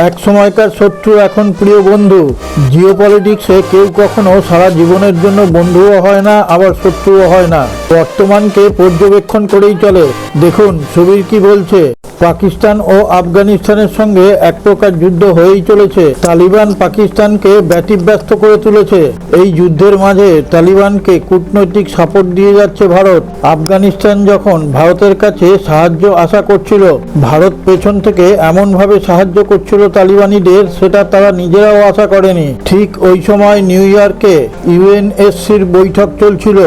এক সময়কার শত্রু এখন প্রিয় বন্ধু। জিওপলিটিক্সে কেউ কখনো সারা জীবনের জন্য বন্ধুও হয় না, আবার শত্রুও হয় না। বর্তমানকে পর্যবেক্ষণ করেই চলে। দেখুন সুবীর কি বলছে। পাকিস্তান ও আফগানিস্তানের সঙ্গে এক প্রকার যুদ্ধ হয়েই চলেছে। তালিবান পাকিস্তানকে ব্যতিব্যস্ত করে তুলেছে। এই যুদ্ধের মাঝে তালিবানকে কূটনৈতিক সাপোর্ট দিয়ে যাচ্ছে ভারত। আফগানিস্তান যখন ভারতের কাছে সাহায্য আশা করছিল, ভারত পেছন থেকে এমনভাবে সাহায্য করছিল তালিবানিদের, সেটা তারা নিজেরাও আশা করেনি। ঠিক ওই সময় নিউ ইয়র্কে ইউএনএসসির বৈঠক চলছিল।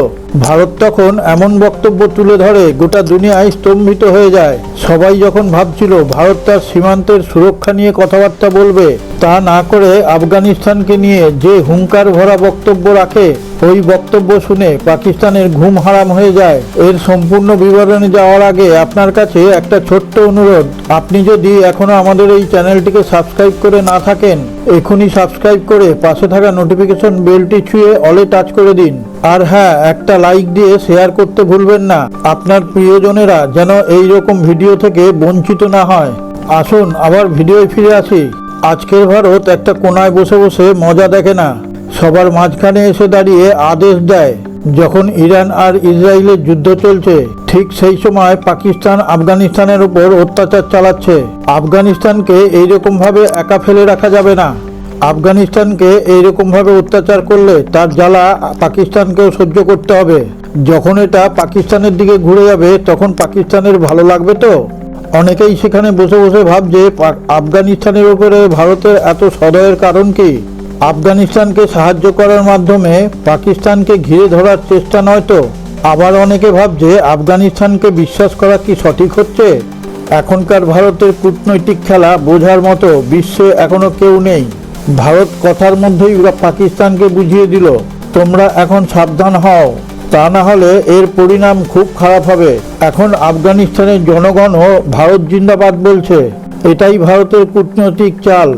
ভারত তখন এমন বক্তব্য তুলে ধরে গোটা দুনিয়ায় স্তম্ভিত হয়ে যায়। সবাই যখন ভাবছিল ভারত তার সীমান্তের সুরক্ষা নিয়ে কথাবার্তা বলবে, তা না করে আফগানিস্তানকে নিয়ে যে হুঙ্কার ভরা বক্তব্য রাখে, ওই বক্তব্য শুনে পাকিস্তানের ঘুম হারাম হয়ে যায়। এর সম্পূর্ণ বিবরণে যাওয়ার আগে আপনার কাছে একটা ছোট্ট অনুরোধ। আপনি যদি এখনো আমাদের এই চ্যানেলটিকে সাবস্ক্রাইব করে না থাকেন, এখনই সাবস্ক্রাইব করে পাশে থাকা নোটিফিকেশন বেলটি ছুঁয়ে অলে টাচ করে দিন। আর হ্যাঁ, একটা লাইক দিয়ে শেয়ার করতে ভুলবেন না, আপনার প্রিয়জনেরা যেন এই রকম ভিডিও থেকে বঞ্চিত না হয়। আসুন আবার ভিডিওয় ফিরে আসি। আজকের ভারত একটা কোনায় বসে বসে মজা দেখে না, সবার মাঝখানে এসে দাঁড়িয়ে আদেশ দেয়। যখন ইরান আর ইসরায়েলের যুদ্ধ চলছে, ঠিক সেই সময় পাকিস্তান আফগানিস্তানের উপর অত্যাচার চালাচ্ছে। আফগানিস্তানকে এইরকম ভাবে একা ফেলে রাখা যাবে না। আফগানিস্তানকে এইরকম ভাবে অত্যাচার করলে তার জ্বালা পাকিস্তানকেও সহ্য করতে হবে। যখন এটা পাকিস্তানের দিকে ঘুরে যাবে, তখন পাকিস্তানের ভালো লাগবে তো? অনেকেই সেখানে বসে বসে ভাবছে আফগানিস্তানের উপরে ভারতের এত সদয়ের কারণ কি? আফগানিস্তানকে সাহায্য করার মাধ্যমে পাকিস্তানকে ঘিরে ধরার চেষ্টা নয় তো? আবার অনেকে ভাবছে আফগানিস্তানকে বিশ্বাস করা কি সঠিক হচ্ছে? এখনকার ভারতের কূটনৈতিক খেলা বোঝার মতো বিশ্বে এখনো কেউ নেই। ভারত কথার মধ্যেই পাকিস্তানকে বুঝিয়ে দিল, তোমরা এখন সাবধান হও, তা না হলে এর পরিণাম খুব খারাপ হবে। এখন আফগানিস্তানের জনগণও ভারত জিন্দাবাদ বলছে। এটাই ভারতের কূটনৈতিক চাল।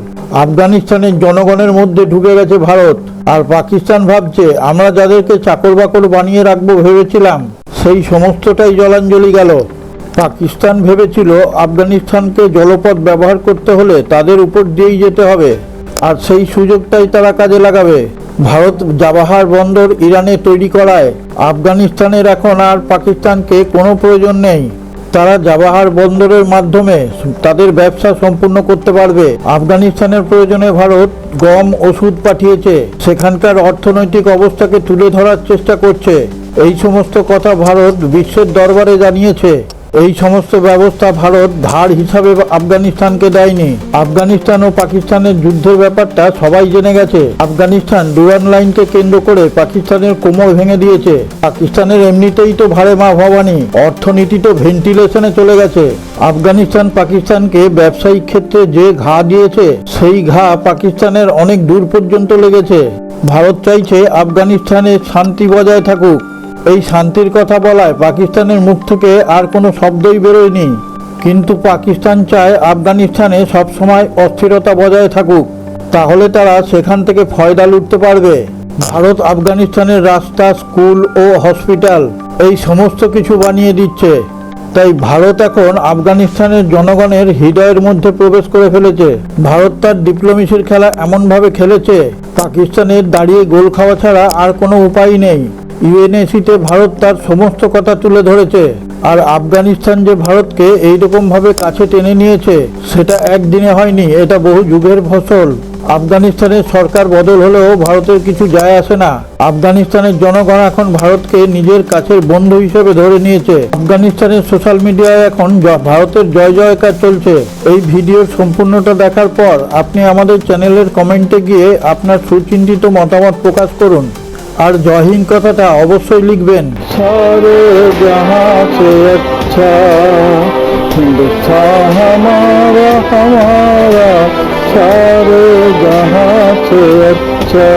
আফগানিস্তানের জনগণের মধ্যে ঢুকে গেছে ভারত, আর পাকিস্তান ভাবছে আমরা যাদেরকে চাকর বাকর বানিয়ে রাখবো ভেবেছিলাম, সেই সমস্তটাই জলাঞ্জলি গেল। পাকিস্তান ভেবেছিল আফগানিস্তানকে জলপথ ব্যবহার করতে হলে তাদের উপর দিয়েই যেতে হবে, আর সেই সুযোগটাই তারা কাজে লাগাবে। ভারত চাবাহার বন্দর ইরানে তৈরি করায় আফগানিস্তানের এখন আর পাকিস্তানকে কোনো প্রয়োজন নেই। তারা চাবাহার বন্দরের মাধ্যমে তাদের ব্যবসা সম্পূর্ণ করতে পারবে। আফগানিস্তানের প্রয়োজনে ভারত গম, ওষুধ পাঠিয়েছে, সেখানকার অর্থনৈতিক অবস্থাকে তুলে ধরার চেষ্টা করছে। এই সমস্ত কথা ভারত বিশ্বের দরবারে জানিয়েছে। এই সমস্ত ব্যবস্থা ভারত ধার হিসাবে আফগানিস্তানকে দেয়নি। আফগানিস্তান ও পাকিস্তানের যুদ্ধের ব্যাপারটা সবাই জেনে গেছে। আফগানিস্তান ডুরান্ড লাইনকে কেন্দ্র করে পাকিস্তানের কোমর ভেঙে দিয়েছে। পাকিস্তানের এমনিতেই তো ভারে মা ভবানী, অর্থনীতি তো ভেন্টিলেশনে চলে গেছে। আফগানিস্তান পাকিস্তানকে ব্যবসায়িক ক্ষেত্রে যে ঘা দিয়েছে, সেই ঘা পাকিস্তানের অনেক দূর পর্যন্ত লেগেছে। ভারত চাইছে আফগানিস্তানের শান্তি বজায় থাকুক। এই শান্তির কথা বলায় পাকিস্তানের মুখ থেকে আর কোনো শব্দই বেরোয়নি, কিন্তু পাকিস্তান চায় আফগানিস্তানে সবসময় অস্থিরতা বজায় থাকুক, তাহলে তারা সেখান থেকে ফয়দা লুটতে পারবে। ভারত আফগানিস্তানের রাস্তা, স্কুল ও হসপিটাল এই সমস্ত কিছু বানিয়ে দিচ্ছে। তাই ভারত এখন আফগানিস্তানের জনগণের হৃদয়ের মধ্যে প্রবেশ করে ফেলেছে। ভারত তার ডিপ্লোমেসির খেলা এমনভাবে খেলেছে, পাকিস্তানের দাঁড়িয়ে গোল খাওয়া ছাড়া আর কোনো উপায় নেই। ইউএনএসিতে ভারত তার সমস্ত কথা তুলে ধরেছে। আর আফগানিস্তান যে ভারতকে এইরকমভাবে কাছে টেনে নিয়েছে, সেটা একদিনে হয়নি, এটা বহু যুগের ফসল। আফগানিস্তানের সরকার বদল হলেও ভারতের কিছু যায় আসে না। আফগানিস্তানের জনগণ এখন ভারতকে নিজের কাছের বন্ধু হিসেবে ধরে নিয়েছে। আফগানিস্তানের সোশ্যাল মিডিয়ায় এখন ভারতের জয় জয়কার চলছে। এই ভিডিওর সম্পূর্ণটা দেখার পর আপনি আমাদের চ্যানেলের কমেন্টে গিয়ে আপনার সুচিন্তিত মতামত প্রকাশ করুন, আর জয় হিন্দ কথাটা অবশ্যই লিখবেন। সারে জাহাঁ সে আচ্ছা হিন্দুস্তান হামারা হামারা, সারে জাহাঁ সে আচ্ছা।